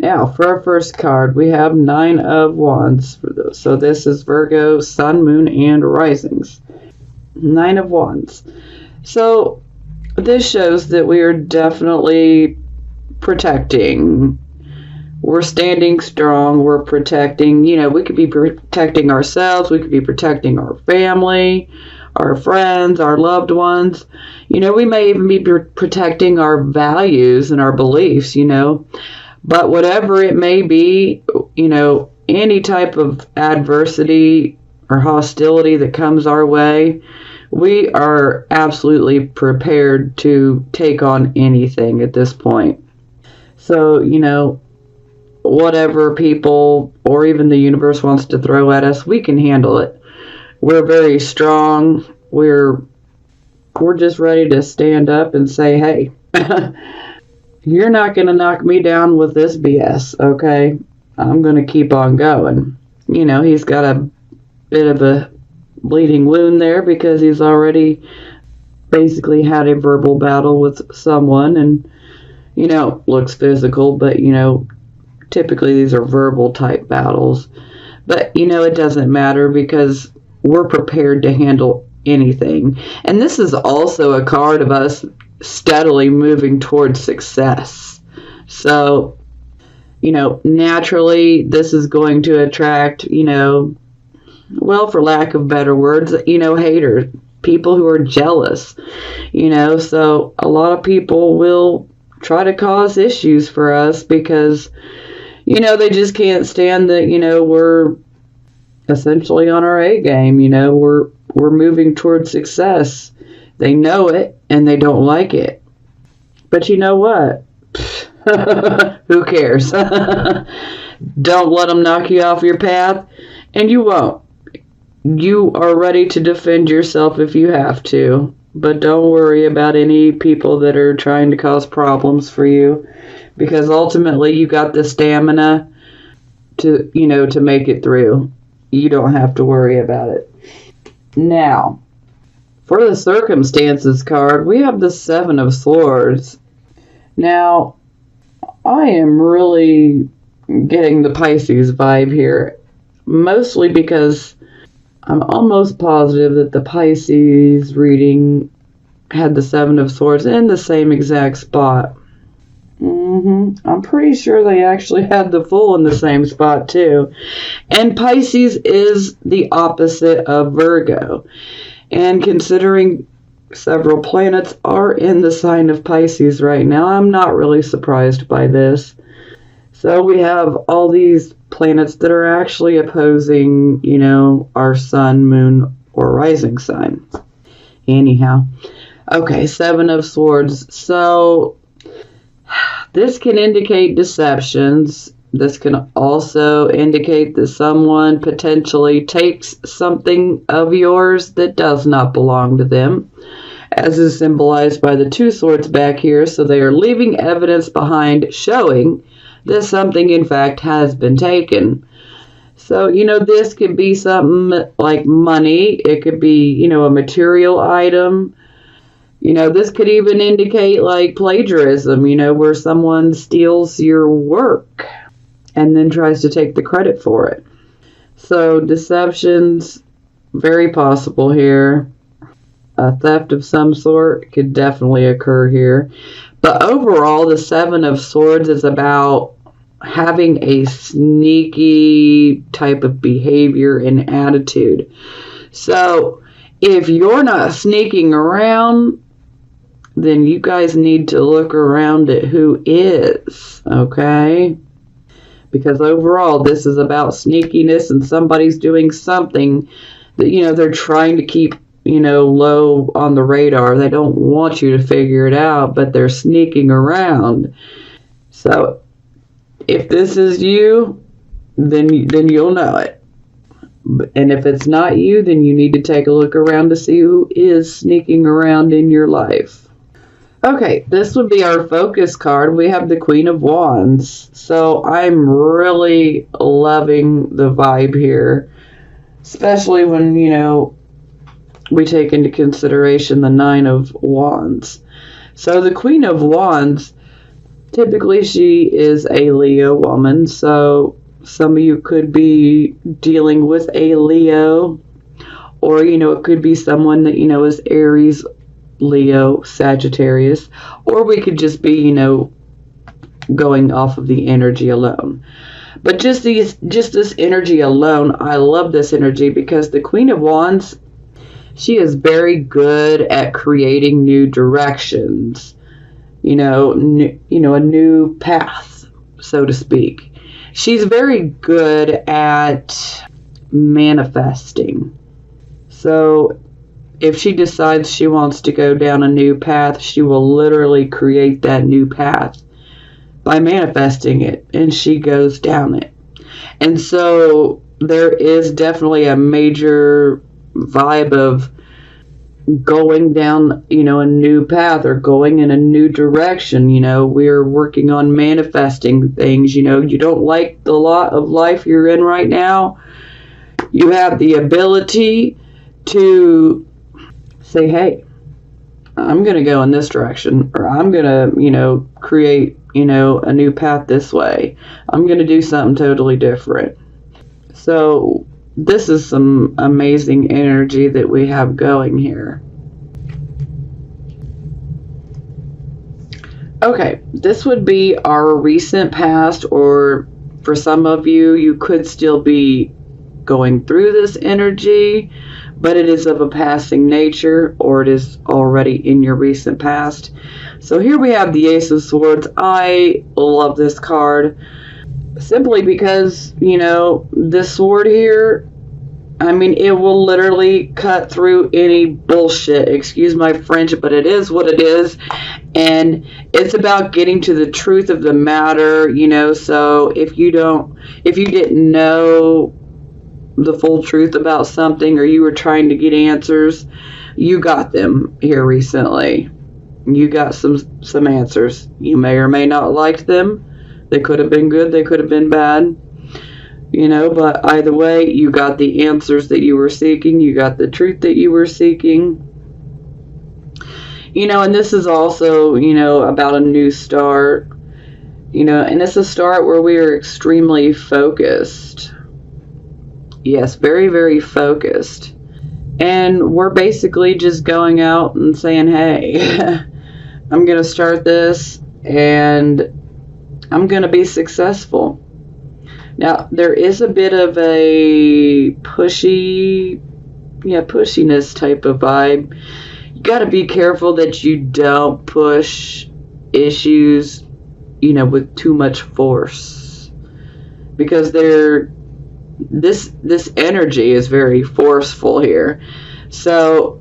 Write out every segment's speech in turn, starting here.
Now, for our first card, we have Nine of Wands. So this is Virgo, Sun, Moon, and Risings. Nine of Wands. So this shows that we are definitely protecting. We're standing strong. We're protecting. We could be protecting ourselves. We could be protecting our family, our friends, our loved ones. We may even be protecting our values and our beliefs, But whatever it may be, any type of adversity or hostility that comes our way, we are absolutely prepared to take on anything at this point. So, whatever people or even the universe wants to throw at us, we can handle it. We're very strong. We're just ready to stand up and say, hey, you're not going to knock me down with this BS, okay? I'm going to keep on going. He's got a bit of a bleeding wound there because he's already basically had a verbal battle with someone and, looks physical, but, typically these are verbal type battles. But, it doesn't matter because we're prepared to handle anything. And this is also a card of us steadily moving towards success. So, naturally this is going to attract, for lack of better words, haters, people who are jealous, so a lot of people will try to cause issues for us because, they just can't stand that, we're essentially on our A game, we're moving towards success. They know it and they don't like it. But you know what? Who cares? Don't let them knock you off your path, and you won't. You are ready to defend yourself if you have to, but don't worry about any people that are trying to cause problems for you, because ultimately you got the stamina to make it through. You don't have to worry about it. Now, for the circumstances card, we have the Seven of Swords. Now, I am really getting the Pisces vibe here, mostly because I'm almost positive that the Pisces reading had the Seven of Swords in the same exact spot. I'm pretty sure they actually had the Fool in the same spot too. And Pisces is the opposite of Virgo. And considering several planets are in the sign of Pisces right now, I'm not really surprised by this. So we have all these planets that are actually opposing, our sun, moon, or rising sign. Anyhow. Okay, Seven of Swords. So this can indicate deceptions. This can also indicate that someone potentially takes something of yours that does not belong to them, as is symbolized by the Two Swords back here. So they are leaving evidence behind showing that something in fact has been taken. So, this could be something like money. It could be, a material item. This could even indicate like plagiarism, where someone steals your work and then tries to take the credit for it. So deceptions, very possible here. A theft of some sort could definitely occur here. But overall, the Seven of Swords is about having a sneaky type of behavior and attitude. So if you're not sneaking around, then you guys need to look around at who is, okay? Because overall, this is about sneakiness, and somebody's doing something that, they're trying to keep, low on the radar. They don't want you to figure it out, but they're sneaking around. So if this is you, then you'll know it. And if it's not you, then you need to take a look around to see who is sneaking around in your life. Okay, this would be our focus card. We have the Queen of Wands. So I'm really loving the vibe here, especially when, we take into consideration the Nine of Wands. So the Queen of Wands, Typically, she is a Leo woman, so some of you could be dealing with a Leo, or, it could be someone that, is Aries, Leo, Sagittarius, or we could just be, going off of the energy alone. But just this energy alone, I love this energy because the Queen of Wands, she is very good at creating new directions, a new path, so to speak. She's very good at manifesting. So if she decides she wants to go down a new path, she will literally create that new path by manifesting it, and she goes down it. And so there is definitely a major vibe of going down, a new path or going in a new direction. We're working on manifesting things. You don't like the lot of life you're in right now. You have the ability to say, hey, I'm going to go in this direction, or I'm going to, create, a new path this way. I'm going to do something totally different. So this is some amazing energy that we have going here. Okay, this would be our recent past, or for some of you, you could still be going through this energy, but it is of a passing nature, or it is already in your recent past. So here we have the Ace of Swords. I love this card simply because, this sword here, it will literally cut through any bullshit. Excuse my French, but it is what it is. And it's about getting to the truth of the matter, so if you didn't know the full truth about something, or you were trying to get answers, you got them here recently. You got some answers. You may or may not like them. They could have been good, they could have been bad, but either way, you got the answers that you were seeking, you got the truth that you were seeking. And this is also, about a new start, and it's a start where we are extremely focused. Yes, very, very focused. And we're basically just going out and saying, hey, I'm going to start this and I'm going to be successful. Now, there is a bit of a pushiness type of vibe. You got to be careful that you don't push issues, with too much force. Because this energy is very forceful here. So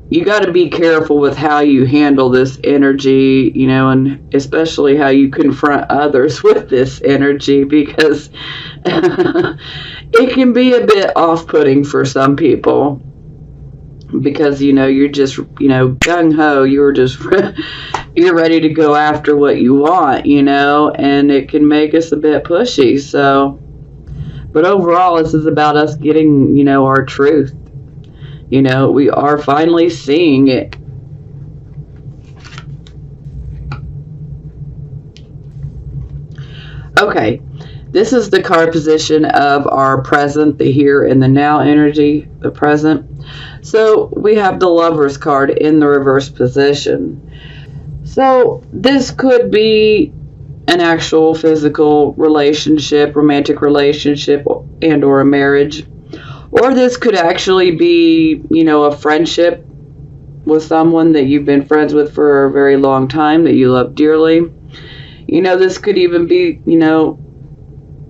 you got to be careful with how you handle this energy, and especially how you confront others with this energy, because it can be a bit off-putting for some people, because you're just gung-ho, you're ready to go after what you want, and it can make us a bit pushy. So but overall, this is about us getting, our truth. We are finally seeing it. Okay, this is the card position of our present, the here and the now energy, the present. So we have the Lover's card in the reverse position. So this could be an actual physical relationship, romantic relationship, and or a marriage. Or this could actually be, a friendship with someone that you've been friends with for a very long time, that you love dearly. This could even be,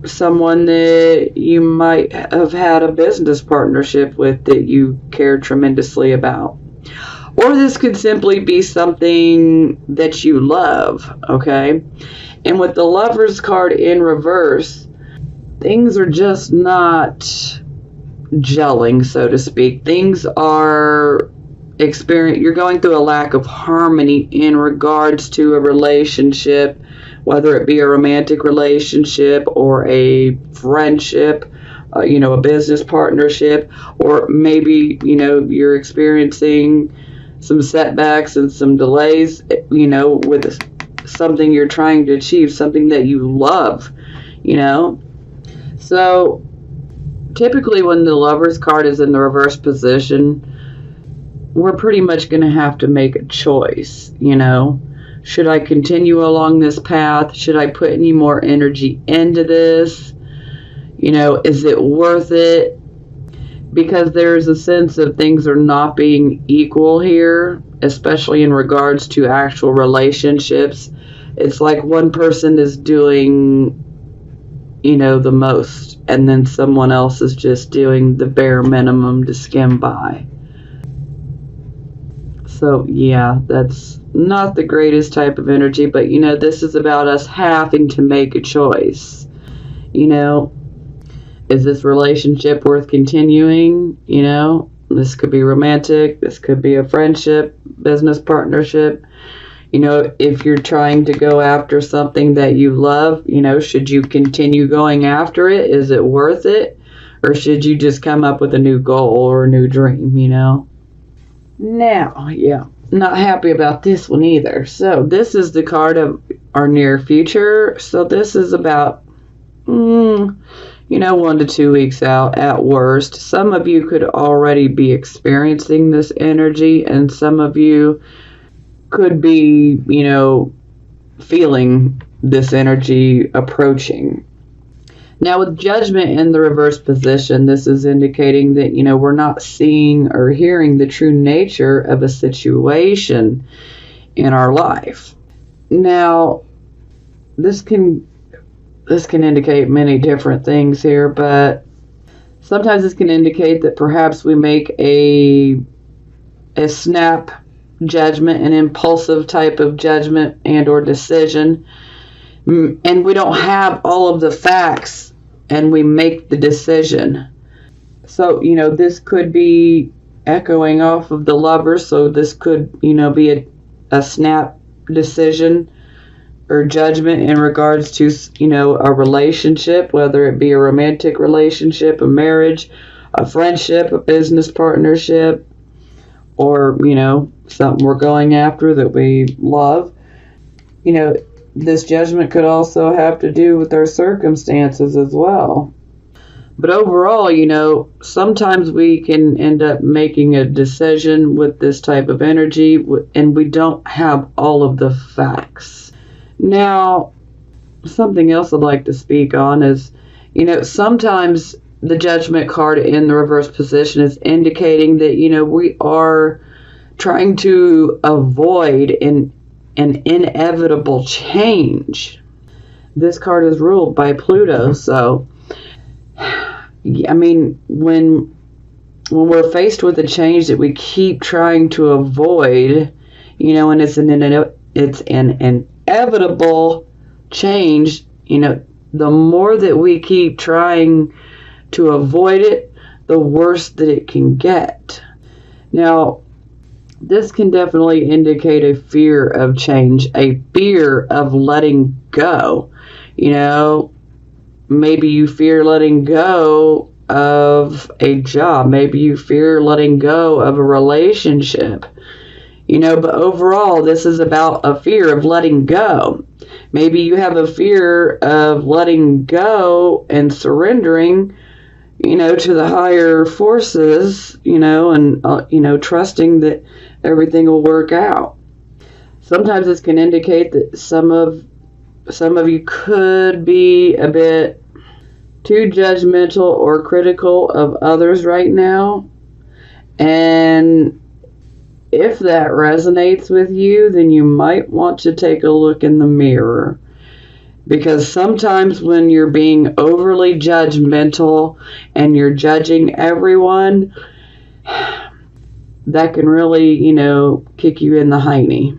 someone that you might have had a business partnership with that you care tremendously about. Or this could simply be something that you love, okay? And with the Lover's card in reverse, things are just not gelling, so to speak. Things are you're going through a lack of harmony in regards to a relationship, whether it be a romantic relationship or a friendship, a business partnership, or maybe, you're experiencing some setbacks and some delays, with something you're trying to achieve, something that you love, you know? So typically when the Lover's card is in the reverse position, we're pretty much going to have to make a choice, you know? Should I continue along this path? Should I put any more energy into this? You know, is it worth it? Because there's a sense of things are not being equal here, especially in regards to actual relationships. It's like one person is doing, you know, the most, and then someone else is just doing the bare minimum to skim by. So, yeah, that's not the greatest type of energy, but, you know, this is about us having to make a choice. You know, is this relationship worth continuing? You know, this could be romantic, this could be a friendship, business partnership. You know, if you're trying to go after something that you love, you know, should you continue going after it? Is it worth it? Or should you just come up with a new goal or a new dream, you know? Now, yeah, not happy about this one either. So this is the card of our near future. So this is about, you know, 1 to 2 weeks out at worst. Some of you could already be experiencing this energy, and some of you could be, you know, feeling this energy approaching. Now, with Judgment in the reverse position, this is indicating that, you know, we're not seeing or hearing the true nature of a situation in our life. Now, this can indicate many different things here, but sometimes this can indicate that perhaps we make a snap judgment, an impulsive type of judgment and or decision, and we don't have all of the facts, and we make the decision. So, you know, this could be echoing off of the Lover, so this could, you know, be a snap decision or judgment in regards to, you know, a relationship, whether it be a romantic relationship, a marriage, a friendship, a business partnership, or, you know, something we're going after that we love. You know, this judgment could also have to do with our circumstances as well. But overall, you know, sometimes we can end up making a decision with this type of energy, and we don't have all of the facts. Now, something else I'd like to speak on is, you know, sometimes the Judgment card in the reverse position is indicating that, you know, we are trying to avoid an inevitable change. This card is ruled by Pluto, so I mean, when we're faced with a change that we keep trying to avoid, you know, and it's an inevitable change, you know, the more that we keep trying to avoid it, the worse that it can get. Now, this can definitely indicate a fear of change, a fear of letting go. You know, maybe you fear letting go of a job. Maybe you fear letting go of a relationship. You know, but overall, this is about a fear of letting go. Maybe you have a fear of letting go and surrendering, you know, to the higher forces, you know, and, you know, trusting that everything will work out. Sometimes this can indicate that some of you could be a bit too judgmental or critical of others right now. And if that resonates with you, then you might want to take a look in the mirror. Because sometimes when you're being overly judgmental and you're judging everyone, that can really, you know, kick you in the hiney.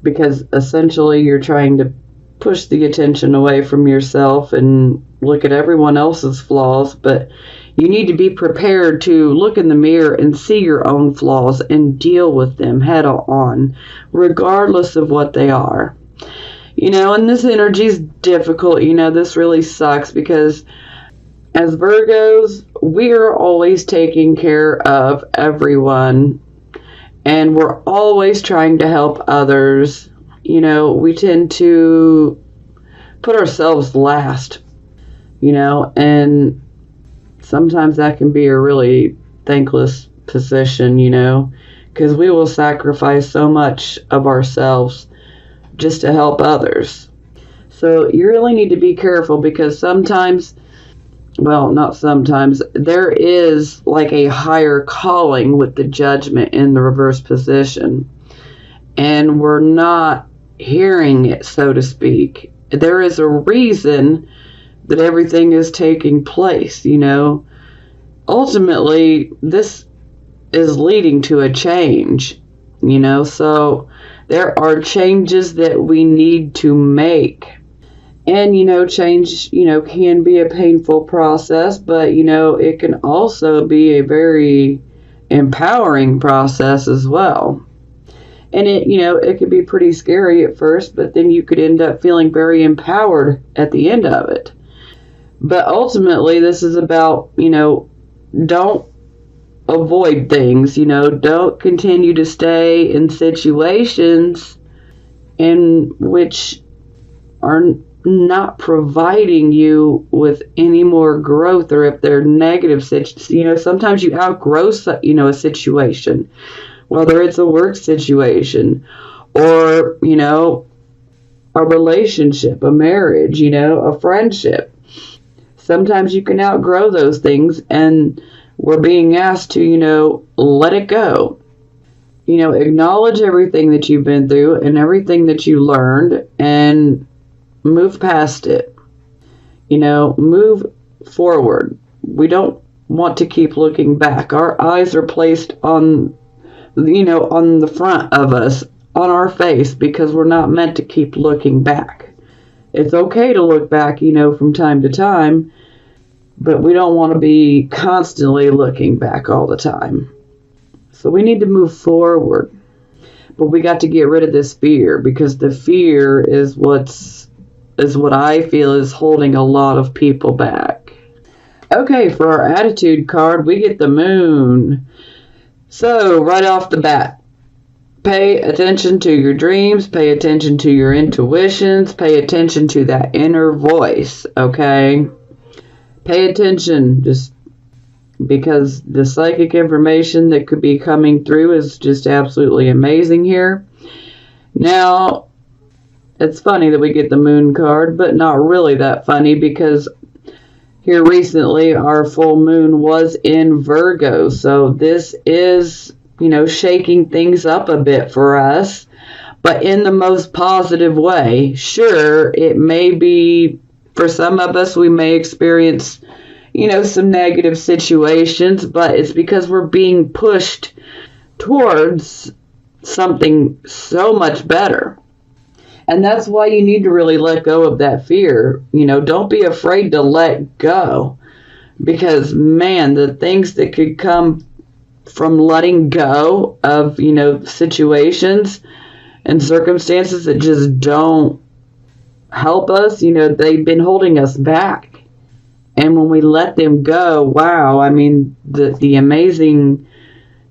Because essentially you're trying to push the attention away from yourself and look at everyone else's flaws, but you need to be prepared to look in the mirror and see your own flaws and deal with them head on, regardless of what they are. You know, and this energy is difficult. You know, this really sucks because as Virgos, we are always taking care of everyone, and we're always trying to help others. we tend to put ourselves last, and sometimes that can be a really thankless position, because we will sacrifice so much of ourselves just to help others. So you really need to be careful, because sometimes, well, not sometimes, there is like a higher calling with the Judgment in the reverse position, and we're not hearing it, so to speak. There is a reason that everything is taking place, Ultimately, this is leading to a change, so there are changes that we need to make. And, change, can be a painful process, but, it can also be a very empowering process as well. And it could be pretty scary at first, but then you could end up feeling very empowered at the end of it. But ultimately, this is about, don't avoid things, don't continue to stay in situations in which are not providing you with any more growth, or if they're negative, sometimes you outgrow, a situation, whether it's a work situation or, a relationship, a marriage, a friendship. Sometimes you can outgrow those things, and we're being asked to, let it go. Acknowledge everything that you've been through and everything that you learned, and move past it. Move forward. We don't want to keep looking back. Our eyes are placed on, on the front of us, on our face, because we're not meant to keep looking back. It's okay to look back, from time to time, but we don't want to be constantly looking back all the time. So we need to move forward. But we got to get rid of this fear, because the fear is what I feel is holding a lot of people back. Okay, for our attitude card, we get the Moon. So, right off the bat, pay attention to your dreams, pay attention to your intuitions, pay attention to that inner voice, okay? Pay attention, just because the psychic information that could be coming through is just absolutely amazing here. Now, it's funny that we get the Moon card, but not really that funny, because here recently our full moon was in Virgo. So this is, shaking things up a bit for us, but in the most positive way. Sure, it may be, for some of us, we may experience, some negative situations, but it's because we're being pushed towards something so much better. And that's why you need to really let go of that fear. Don't be afraid to let go, because, man, the things that could come from letting go of, situations and circumstances that just don't help us, they've been holding us back. And when we let them go, wow, the amazing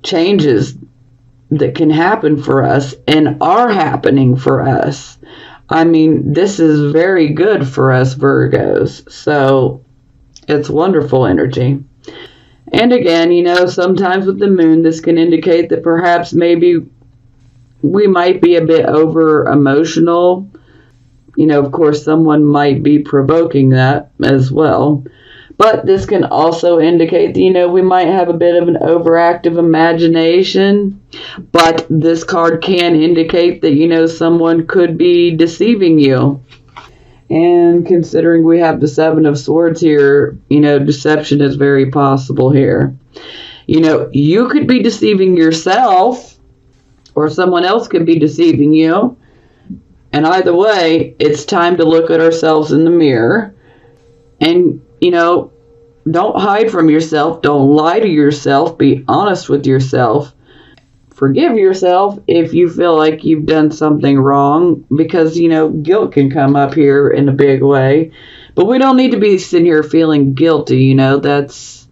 changes that can happen for us and are happening for us. This is very good for us Virgos. So it's wonderful energy. And again, sometimes with the Moon, this can indicate that perhaps maybe we might be a bit over emotional. Of course, someone might be provoking that as well. But this can also indicate that, we might have a bit of an overactive imagination. But this card can indicate that, someone could be deceiving you. And considering we have the Seven of Swords here, deception is very possible here. You could be deceiving yourself, or someone else could be deceiving you. And either way, it's time to look at ourselves in the mirror. And, don't hide from yourself. Don't lie to yourself. Be honest with yourself. Forgive yourself if you feel like you've done something wrong, because, guilt can come up here in a big way. But we don't need to be sitting here feeling guilty, that's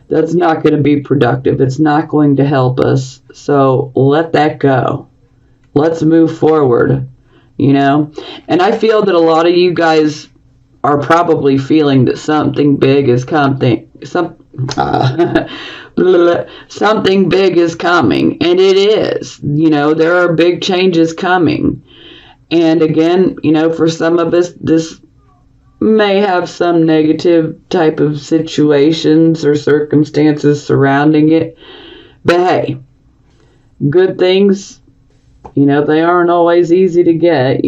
not going to be productive. It's not going to help us. So let that go. Let's move forward. you know? And I feel that a lot of you guys are probably feeling that something big is coming. Something big is coming, and it is. There are big changes coming. And again, for some of us, this may have some negative type of situations or circumstances surrounding it. But hey, good things, they aren't always easy to get,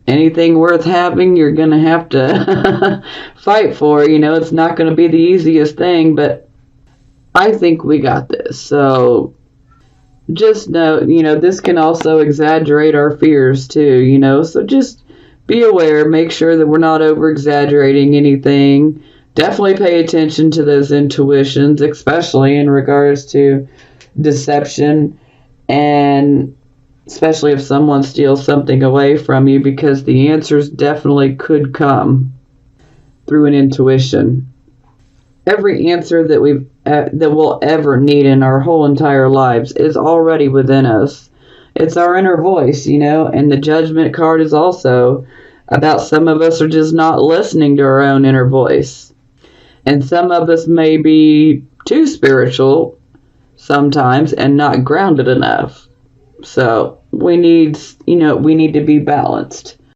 Anything worth having, you're going to have to fight for. It's not going to be the easiest thing, but I think we got this. So just know, this can also exaggerate our fears too, So just be aware, make sure that we're not over exaggerating anything. Definitely pay attention to those intuitions, especially in regards to deception, and especially if someone steals something away from you, because the answers definitely could come through an intuition. Every answer that we'll ever need in our whole entire lives is already within us. It's our inner voice, and the judgment card is also about some of us are just not listening to our own inner voice. And some of us may be too spiritual sometimes and not grounded enough. So we need to be balanced.